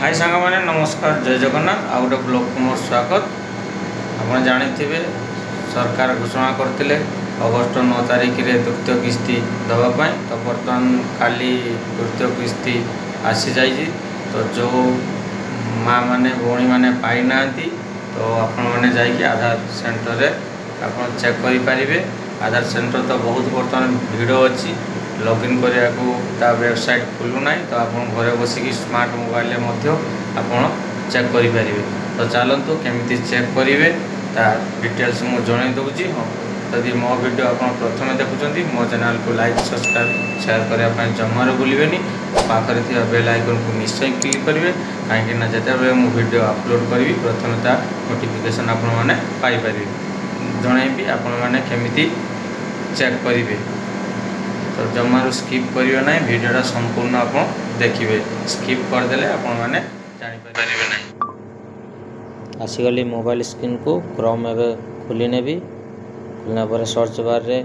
हाय सांग मैंने नमस्कार जय जगन्नाथ आउ गोटे ब्लॉग को मोर स्वागत। आप जानी सरकार घोषणा करते अगस्ट 9 तारिख रे द्वितीय किस्ती देवाई। तो बर्तमान काली द्वितीय किस्ती आसी जाइए। तो जो माँ मैंने भौणी मैंने पाई ना तो आपण मैंने जाइए आधार सेंटर रे आप चेक करें। आधार सेंटर तो बहुत बर्तमान भिड़ अच्छी लॉगिन करने को वेबसाइट खुलूना। तो आप घरे बसिक स्मार्ट मोबाइल आप चेक करें। तो चलतु केमी चेक करेंगे डिटेल्स मुझे जन दूसरी। हाँ यदि मो वीडियो आप प्रथम देखुं मो चैनल को लाइक सब्सक्राइब शेयर करने जमार भूलें। पाखे थी बेल आइकन को निश्चय क्लिक करेंगे कहीं जिते मुझे वीडियो अपलोड करी प्रथम नोटिफिकेशन आपरे जनइबी आपमि चेक करेंगे। तो जमार स्किप करेंगे ना वीडियोटा संपूर्ण आप देखिए। स्किप करदे आपने जापारे ना। आसीगली मोबाइल स्क्रीन को क्रोम एवं खोली नेबी। खोलना पर सर्च बार रे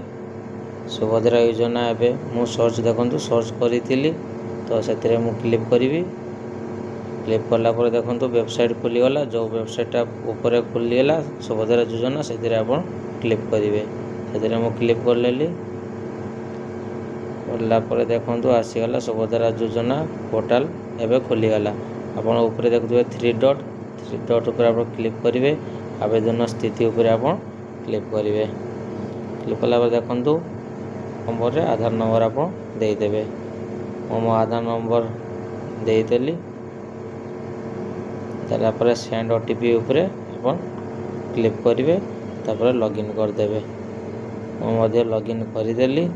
सुभद्रा योजना एवं मु सर्च देखूँ सर्च करी तो से क्लिक करी। क्लिक कला देखो वेबसाइट खोलीगला। जो वेबसाइटा ऊपर खोलीगला सुभद्रा योजना से क्लिक करेंगे। से क्लिक कर लेली कलापर देखो आसीगला सुभद्रा योजना पोर्टाल एवं खोलीगला। आपड़ ऊपर देखुए थ्री डॉट उपर आप क्लिक करेंगे। आवेदन स्थिति उपर आप क्लिक करेंगे। क्लिक कला देखो नंबर रे आधार नंबर आप देदेवे। मो आधार नंबर देदेली तापर सेंड ओटीपी उपरे आप क्लिक करेंगे। तापर लॉगिन करदेवे। मुझे लॉगिन करदेली।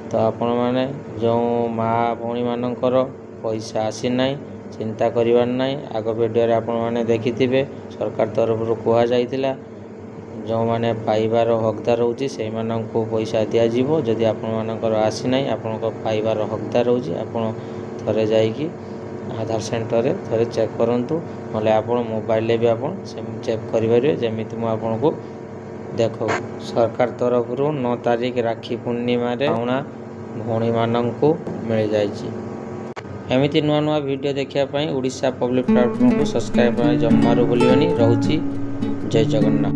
तो आपण मैंने जो माँ भौणी मानकर पैसा आसी ना चिंता करिवार नहीं। आग वीडियो आप देखि सरकार तरफ कह जाइतिला जो मैंने पाइबार हकदार होची से को पैसा दिज्व। जदि आपणकर आसी ना आपण पाइबार हकदार होची आपण थरे जाइकी आधार सेंटर रे थरे चेक करंतु। नले आपण मोबाइल भी आप चेक करेंगे जमी मुझे देखो। सरकार तरफ 9 तारिख राखी पूर्णिमा पाउना भौणी मानू मिल जाइए। एमती नुआ नुआ वीडियो देखापी ओडिशा पब्लिक प्लेटफॉर्म को सब्सक्राइब जमारू भूलिए। रोची जय जगन्नाथ।